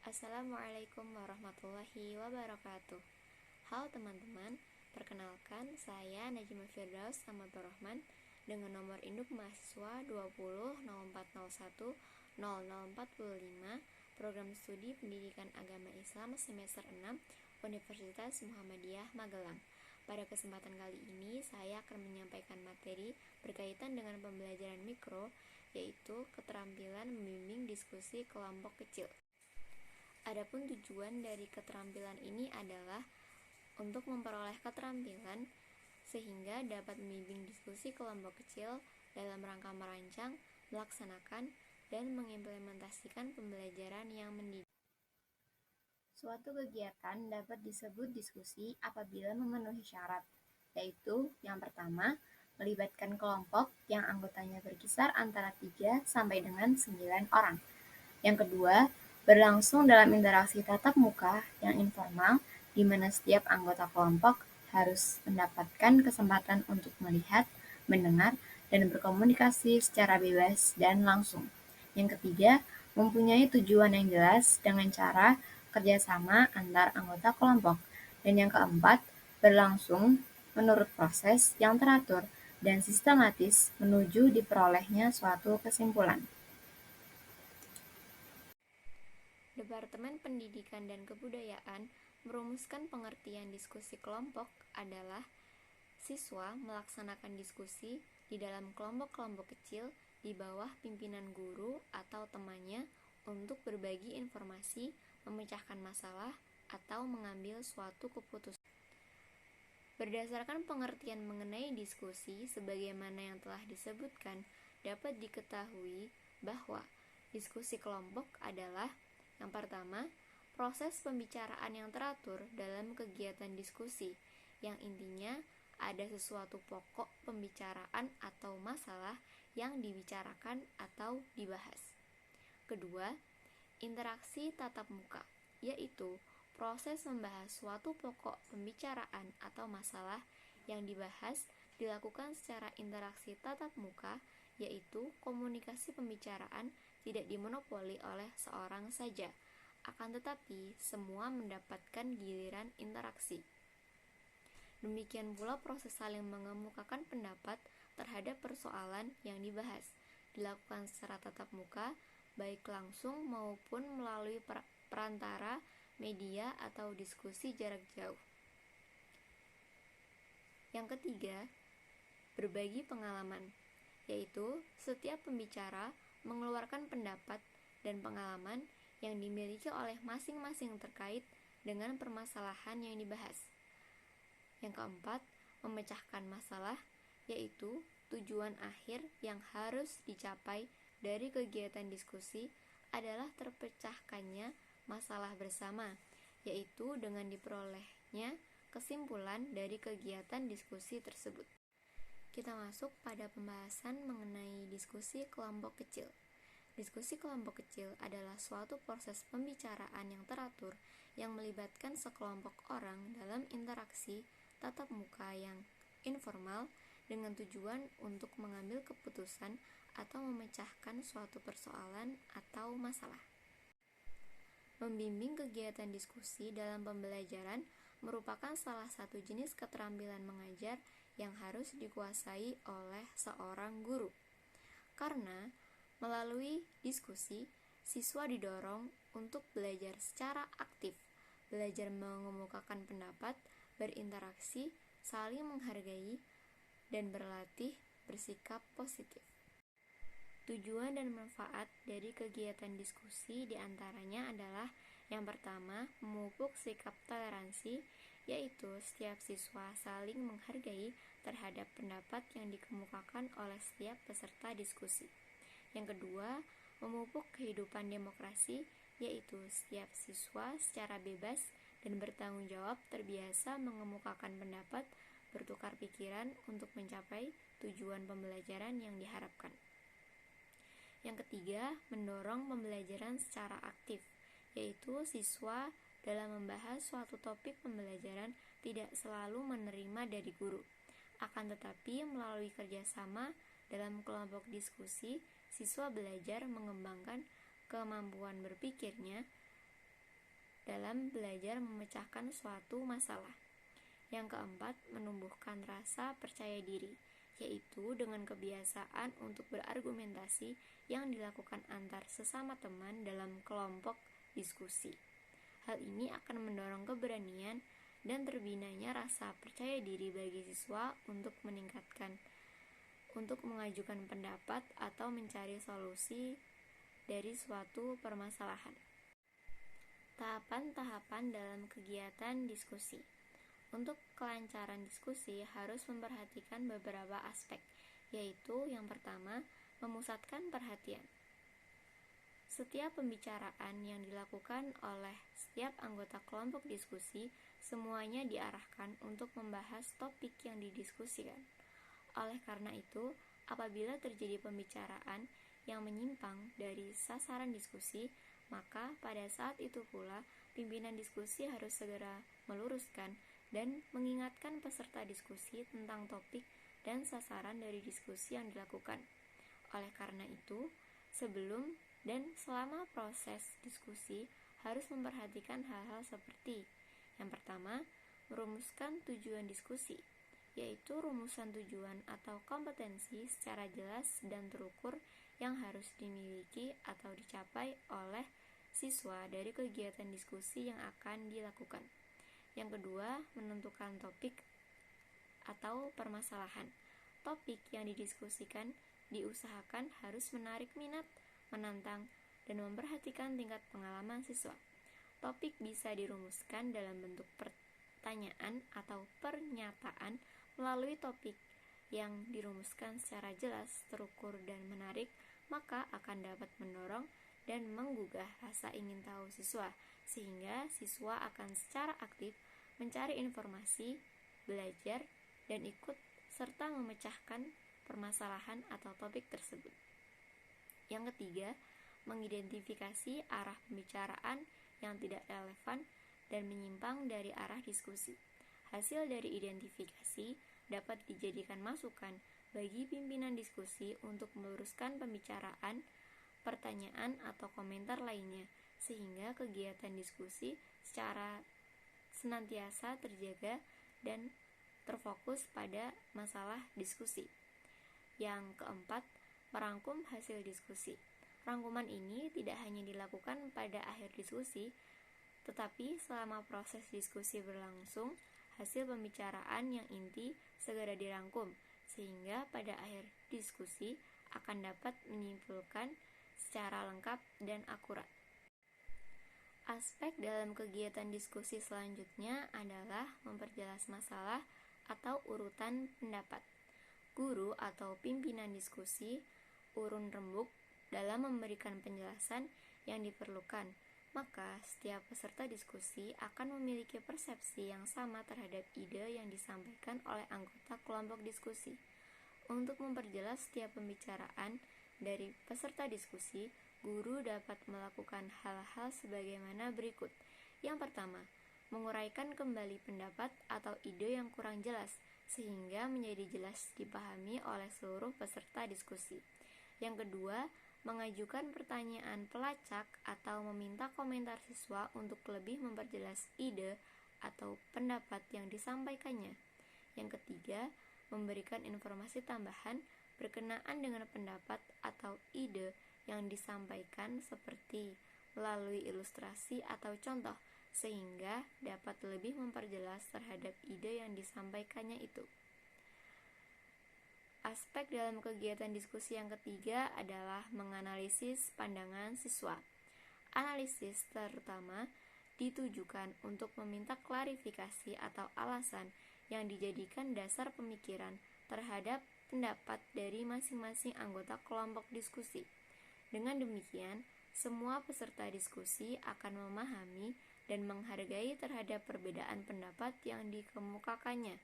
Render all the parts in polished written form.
Assalamualaikum warahmatullahi wabarakatuh. Halo teman-teman, perkenalkan saya Najma Firdaus Ahmadur Rahman dengan nomor induk mahasiswa 20 0401 0045 Program Studi Pendidikan Agama Islam semester 6 Universitas Muhammadiyah Magelang. Pada kesempatan kali ini saya akan menyampaikan materi berkaitan dengan pembelajaran mikro, yaitu keterampilan membimbing diskusi kelompok kecil. Adapun tujuan dari keterampilan ini adalah untuk memperoleh keterampilan sehingga dapat membimbing diskusi kelompok kecil dalam rangka merancang, melaksanakan, dan mengimplementasikan pembelajaran yang mendidik. Suatu kegiatan dapat disebut diskusi apabila memenuhi syarat, yaitu yang pertama, melibatkan kelompok yang anggotanya berkisar antara 3 sampai dengan 9 orang. Yang kedua, berlangsung dalam interaksi tatap muka yang informal, di mana setiap anggota kelompok harus mendapatkan kesempatan untuk melihat, mendengar, dan berkomunikasi secara bebas dan langsung. Yang ketiga, mempunyai tujuan yang jelas dengan cara kerjasama antar anggota kelompok. Dan yang keempat, berlangsung menurut proses yang teratur dan sistematis menuju diperolehnya suatu kesimpulan. Departemen Pendidikan dan Kebudayaan merumuskan pengertian diskusi kelompok adalah siswa melaksanakan diskusi di dalam kelompok-kelompok kecil di bawah pimpinan guru atau temannya untuk berbagi informasi, memecahkan masalah, atau mengambil suatu keputusan. Berdasarkan pengertian mengenai diskusi sebagaimana yang telah disebutkan, dapat diketahui bahwa diskusi kelompok adalah yang pertama, proses pembicaraan yang teratur dalam kegiatan diskusi, yang intinya ada sesuatu pokok pembicaraan atau masalah yang dibicarakan atau dibahas. Kedua, interaksi tatap muka, yaitu proses membahas suatu pokok pembicaraan atau masalah yang dibahas dilakukan secara interaksi tatap muka, yaitu komunikasi pembicaraan tidak dimonopoli oleh seorang saja, akan tetapi semua mendapatkan giliran interaksi. Demikian pula proses saling mengemukakan pendapat terhadap persoalan yang dibahas, dilakukan secara tatap muka, baik langsung maupun melalui perantara media atau diskusi jarak jauh. Yang ketiga, berbagi pengalaman, yaitu setiap pembicara mengeluarkan pendapat dan pengalaman yang dimiliki oleh masing-masing terkait dengan permasalahan yang dibahas. Yang keempat, memecahkan masalah, yaitu tujuan akhir yang harus dicapai dari kegiatan diskusi adalah terpecahkannya masalah bersama, yaitu dengan diperolehnya kesimpulan dari kegiatan diskusi tersebut. Kita masuk pada pembahasan mengenai diskusi kelompok kecil. Diskusi kelompok kecil adalah suatu proses pembicaraan yang teratur yang melibatkan sekelompok orang dalam interaksi tatap muka yang informal dengan tujuan untuk mengambil keputusan atau memecahkan suatu persoalan atau masalah. Membimbing kegiatan diskusi dalam pembelajaran merupakan salah satu jenis keterampilan mengajar yang harus dikuasai oleh seorang guru. Karena melalui diskusi, siswa didorong untuk belajar secara aktif, belajar mengemukakan pendapat, berinteraksi, saling menghargai, dan berlatih bersikap positif. Tujuan dan manfaat dari kegiatan diskusi diantaranya adalah yang pertama, memupuk sikap toleransi, yaitu setiap siswa saling menghargai terhadap pendapat yang dikemukakan oleh setiap peserta diskusi. Yang kedua, memupuk kehidupan demokrasi, yaitu setiap siswa secara bebas dan bertanggung jawab terbiasa mengemukakan pendapat, bertukar pikiran untuk mencapai tujuan pembelajaran yang diharapkan. Yang ketiga, mendorong pembelajaran secara aktif, yaitu siswa dalam membahas suatu topik pembelajaran tidak selalu menerima dari guru. Akan tetapi, melalui kerjasama dalam kelompok diskusi, siswa belajar mengembangkan kemampuan berpikirnya dalam belajar memecahkan suatu masalah. Yang keempat, menumbuhkan rasa percaya diri, yaitu dengan kebiasaan untuk berargumentasi yang dilakukan antar sesama teman dalam kelompok diskusi. Hal ini akan mendorong keberanian dan terbinanya rasa percaya diri bagi siswa untuk mengajukan pendapat atau mencari solusi dari suatu permasalahan. Tahapan-tahapan dalam kegiatan diskusi. Untuk kelancaran diskusi harus memperhatikan beberapa aspek, yaitu yang pertama, memusatkan perhatian. Setiap pembicaraan yang dilakukan oleh setiap anggota kelompok diskusi semuanya diarahkan untuk membahas topik yang didiskusikan. Oleh karena itu, apabila terjadi pembicaraan yang menyimpang dari sasaran diskusi, maka pada saat itu pula pimpinan diskusi harus segera meluruskan dan mengingatkan peserta diskusi tentang topik dan sasaran dari diskusi yang dilakukan. Oleh karena itu, sebelum dan selama proses diskusi harus memperhatikan hal-hal seperti: yang pertama, merumuskan tujuan diskusi, yaitu rumusan tujuan atau kompetensi secara jelas dan terukur yang harus dimiliki atau dicapai oleh siswa dari kegiatan diskusi yang akan dilakukan. Yang kedua, menentukan topik atau permasalahan. Topik yang didiskusikan diusahakan harus menarik minat, menantang, dan memperhatikan tingkat pengalaman siswa. Topik bisa dirumuskan dalam bentuk pertanyaan atau pernyataan. Melalui topik yang dirumuskan secara jelas, terukur, dan menarik, maka akan dapat mendorong dan menggugah rasa ingin tahu siswa, sehingga siswa akan secara aktif mencari informasi, belajar, dan ikut serta memecahkan permasalahan atau topik tersebut. Yang ketiga, mengidentifikasi arah pembicaraan yang tidak relevan dan menyimpang dari arah diskusi. Hasil dari identifikasi dapat dijadikan masukan bagi pimpinan diskusi untuk meluruskan pembicaraan, pertanyaan, atau komentar lainnya, sehingga kegiatan diskusi secara senantiasa terjaga dan terfokus pada masalah diskusi. Yang keempat, merangkum hasil diskusi. Rangkuman ini tidak hanya dilakukan pada akhir diskusi, tetapi selama proses diskusi berlangsung, hasil pembicaraan yang inti segera dirangkum, sehingga pada akhir diskusi akan dapat menyimpulkan secara lengkap dan akurat. Aspek dalam kegiatan diskusi selanjutnya adalah memperjelas masalah atau urutan pendapat. Guru atau pimpinan diskusi urun rembuk dalam memberikan penjelasan yang diperlukan. Maka setiap peserta diskusi akan memiliki persepsi yang sama terhadap ide yang disampaikan oleh anggota kelompok diskusi. Untuk memperjelas setiap pembicaraan dari peserta diskusi, guru dapat melakukan hal-hal sebagaimana berikut. Yang pertama, menguraikan kembali pendapat atau ide yang kurang jelas, sehingga menjadi jelas dipahami oleh seluruh peserta diskusi. Yang kedua, mengajukan pertanyaan pelacak atau meminta komentar siswa untuk lebih memperjelas ide atau pendapat yang disampaikannya. Yang ketiga, memberikan informasi tambahan berkenaan dengan pendapat atau ide yang disampaikan seperti melalui ilustrasi atau contoh, sehingga dapat lebih memperjelas terhadap ide yang disampaikannya itu. Aspek dalam kegiatan diskusi yang ketiga adalah menganalisis pandangan siswa. Analisis terutama ditujukan untuk meminta klarifikasi atau alasan yang dijadikan dasar pemikiran terhadap pendapat dari masing-masing anggota kelompok diskusi. Dengan demikian, semua peserta diskusi akan memahami dan menghargai terhadap perbedaan pendapat yang dikemukakannya.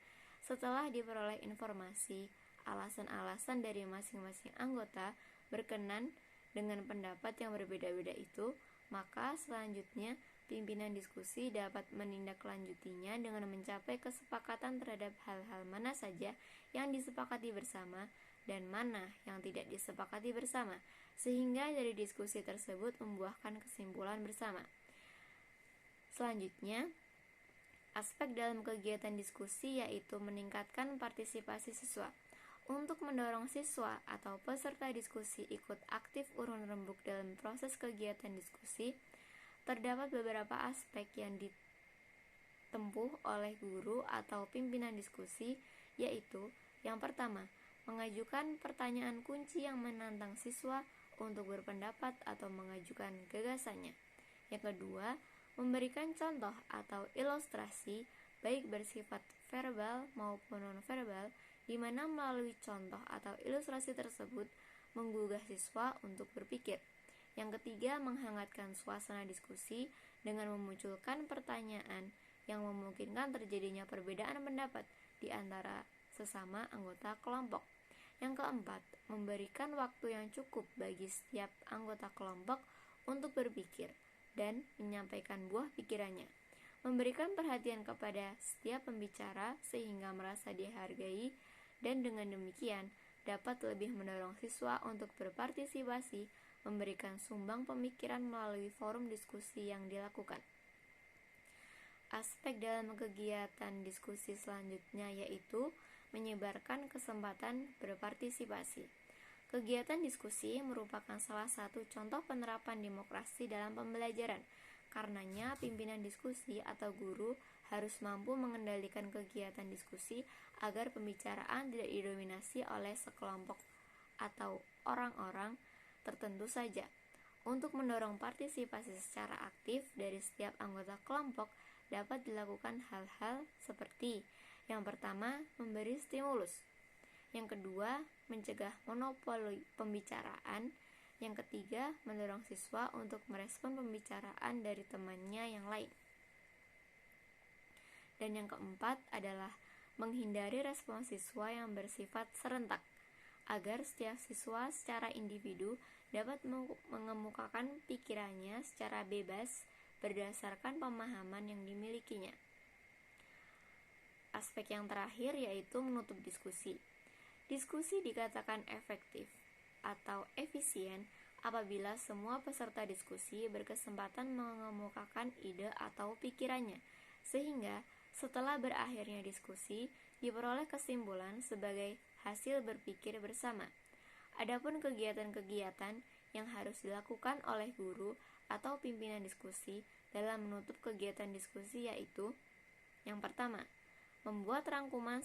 Setelah diperoleh informasi, alasan-alasan dari masing-masing anggota berkenan dengan pendapat yang berbeda-beda itu, maka selanjutnya pimpinan diskusi dapat menindaklanjutinya dengan mencapai kesepakatan terhadap hal-hal mana saja yang disepakati bersama dan mana yang tidak disepakati bersama, sehingga dari diskusi tersebut membuahkan kesimpulan bersama. Selanjutnya, aspek dalam kegiatan diskusi yaitu meningkatkan partisipasi siswa. Untuk mendorong siswa atau peserta diskusi ikut aktif urun rembuk dalam proses kegiatan diskusi, terdapat beberapa aspek yang ditempuh oleh guru atau pimpinan diskusi, yaitu yang pertama, mengajukan pertanyaan kunci yang menantang siswa untuk berpendapat atau mengajukan gagasannya. Yang kedua, memberikan contoh atau ilustrasi baik bersifat verbal maupun non-verbal, di mana melalui contoh atau ilustrasi tersebut menggugah siswa untuk berpikir. Yang ketiga, menghangatkan suasana diskusi dengan memunculkan pertanyaan yang memungkinkan terjadinya perbedaan pendapat di antara sesama anggota kelompok. Yang keempat, memberikan waktu yang cukup bagi setiap anggota kelompok untuk berpikir dan menyampaikan buah pikirannya. Memberikan perhatian kepada setiap pembicara sehingga merasa dihargai, dan dengan demikian dapat lebih mendorong siswa untuk berpartisipasi, memberikan sumbang pemikiran melalui forum diskusi yang dilakukan. Aspek dalam kegiatan diskusi selanjutnya yaitu menyebarkan kesempatan berpartisipasi. Kegiatan diskusi merupakan salah satu contoh penerapan demokrasi dalam pembelajaran. Karenanya, pimpinan diskusi atau guru harus mampu mengendalikan kegiatan diskusi agar pembicaraan tidak didominasi oleh sekelompok atau orang-orang tertentu saja. Untuk mendorong partisipasi secara aktif dari setiap anggota kelompok, dapat dilakukan hal-hal seperti: yang pertama, memberi stimulus. Yang kedua, mencegah monopoli pembicaraan. Yang ketiga, mendorong siswa untuk merespon pembicaraan dari temannya yang lain. Dan yang keempat adalah menghindari respon siswa yang bersifat serentak, agar setiap siswa secara individu dapat mengemukakan pikirannya secara bebas berdasarkan pemahaman yang dimilikinya. Aspek yang terakhir yaitu menutup diskusi. Diskusi dikatakan efektif atau efisien apabila semua peserta diskusi berkesempatan mengemukakan ide atau pikirannya, sehingga setelah berakhirnya diskusi diperoleh kesimpulan sebagai hasil berpikir bersama. Adapun kegiatan-kegiatan yang harus dilakukan oleh guru atau pimpinan diskusi dalam menutup kegiatan diskusi yaitu: yang pertama, membuat rangkuman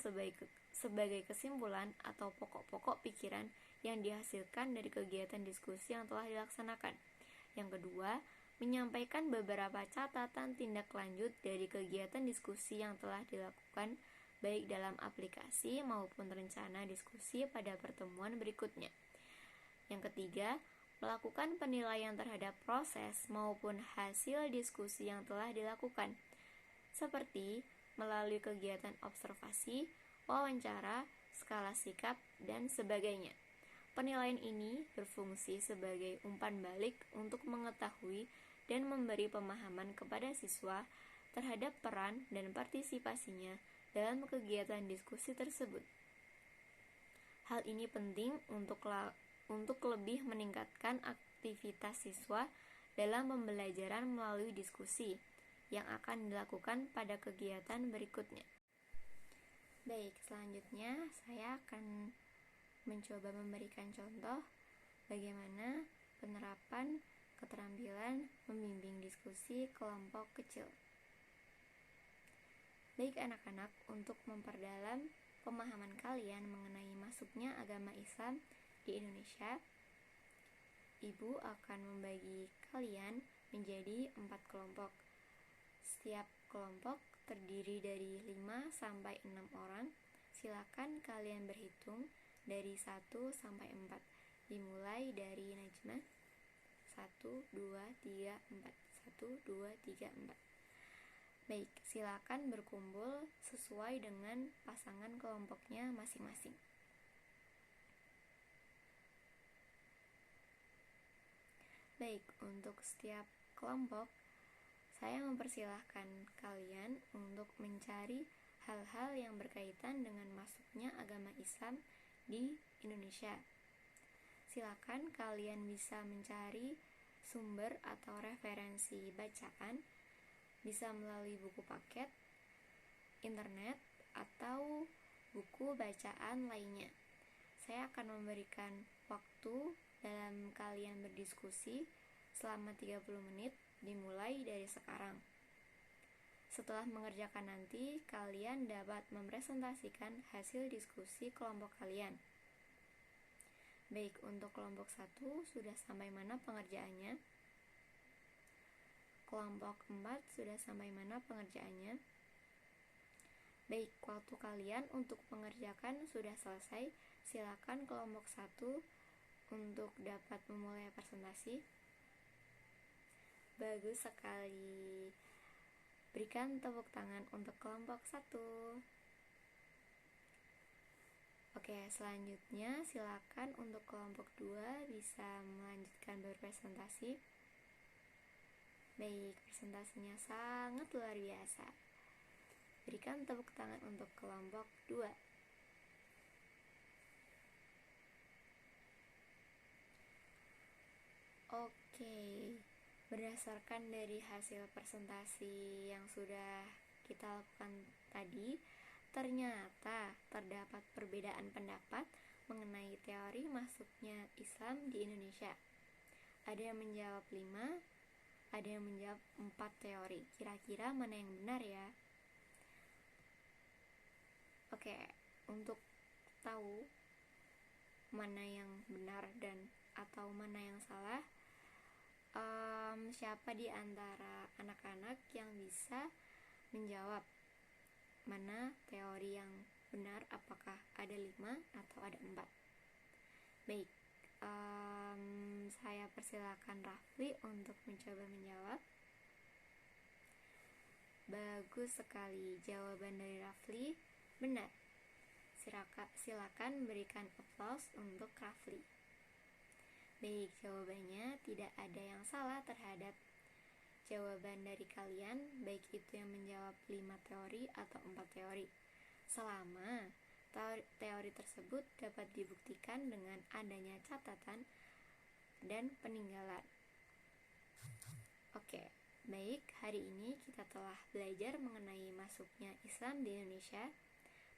sebagai kesimpulan atau pokok-pokok pikiran yang dihasilkan dari kegiatan diskusi yang telah dilaksanakan. Yang kedua, menyampaikan beberapa catatan tindak lanjut dari kegiatan diskusi yang telah dilakukan, baik dalam aplikasi maupun rencana diskusi pada pertemuan berikutnya. Yang ketiga, melakukan penilaian terhadap proses maupun hasil diskusi yang telah dilakukan, seperti melalui kegiatan observasi, wawancara, skala sikap, dan sebagainya. Penilaian ini berfungsi sebagai umpan balik untuk mengetahui dan memberi pemahaman kepada siswa terhadap peran dan partisipasinya dalam kegiatan diskusi tersebut. Hal ini penting untuk lebih meningkatkan aktivitas siswa dalam pembelajaran melalui diskusi yang akan dilakukan pada kegiatan berikutnya. Baik, selanjutnya saya akan mencoba memberikan contoh bagaimana penerapan keterampilan membimbing diskusi kelompok kecil. Baik anak-anak, untuk memperdalam pemahaman kalian mengenai masuknya agama Islam di Indonesia, Ibu akan membagi kalian menjadi 4 kelompok. Setiap kelompok terdiri dari 5-6 orang. Silakan kalian berhitung dari 1 sampai 4. Dimulai dari Najma. 1, 2, 3, 4. 1, 2, 3, 4. Baik, silakan berkumpul sesuai dengan pasangan kelompoknya masing-masing. Baik, untuk setiap kelompok, saya mempersilahkan kalian untuk mencari hal-hal yang berkaitan dengan masuknya agama Islam di Indonesia. Silakan kalian bisa mencari sumber atau referensi bacaan bisa melalui buku paket, internet, atau buku bacaan lainnya. Saya akan memberikan waktu dalam kalian berdiskusi selama 30 menit dimulai dari sekarang. Setelah mengerjakan nanti, kalian dapat mempresentasikan hasil diskusi kelompok kalian. Baik, untuk kelompok 1 sudah sampai mana pengerjaannya? Kelompok 4 sudah sampai mana pengerjaannya? Baik, waktu kalian untuk mengerjakan sudah selesai. Silakan kelompok 1 untuk dapat memulai presentasi. Bagus sekali. Berikan tepuk tangan untuk kelompok 1. Oke, selanjutnya silakan untuk kelompok 2 bisa melanjutkan berpresentasi. Baik, presentasinya sangat luar biasa. Berikan tepuk tangan untuk kelompok 2. Oke, berdasarkan dari hasil presentasi yang sudah kita lakukan tadi, ternyata terdapat perbedaan pendapat mengenai teori masuknya Islam di Indonesia. Ada yang menjawab 5, ada yang menjawab 4 teori. Kira-kira mana yang benar ya? Oke, untuk tahu mana yang benar dan atau mana yang salah, siapa di antara anak-anak yang bisa menjawab mana teori yang benar, apakah ada 5 atau ada 4? Baik, saya persilakan Rafli untuk mencoba menjawab. Bagus sekali, jawaban dari Rafli benar. Silakan berikan aplaus untuk Rafli. Baik, jawabannya tidak ada yang salah terhadap jawaban dari kalian, baik itu yang menjawab 5 teori atau 4 teori, selama teori tersebut dapat dibuktikan dengan adanya catatan dan peninggalan. Oke, baik, hari ini kita telah belajar mengenai masuknya Islam di Indonesia.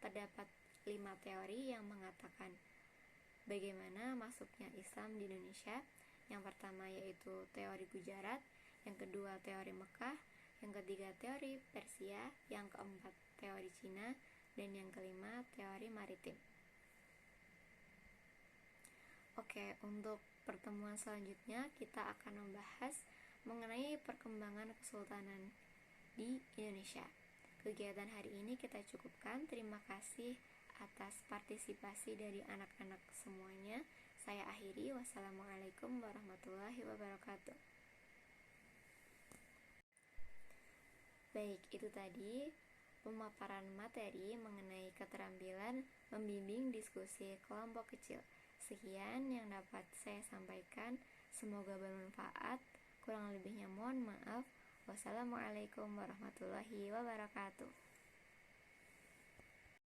Terdapat 5 teori yang mengatakan bagaimana masuknya Islam di Indonesia. Yang pertama yaitu teori Gujarat, yang kedua teori Mekah, yang ketiga teori Persia, yang keempat teori Cina, dan yang kelima teori maritim. Oke, untuk pertemuan selanjutnya kita akan membahas mengenai perkembangan kesultanan di Indonesia. Kegiatan hari ini kita cukupkan. Terima kasih atas partisipasi dari anak-anak semuanya. Saya akhiri. Wassalamualaikum warahmatullahi wabarakatuh. Baik, itu tadi pemaparan materi mengenai keterampilan membimbing diskusi kelompok kecil. Sekian yang dapat saya sampaikan. Semoga bermanfaat. Kurang lebihnya mohon maaf. Wassalamualaikum warahmatullahi wabarakatuh.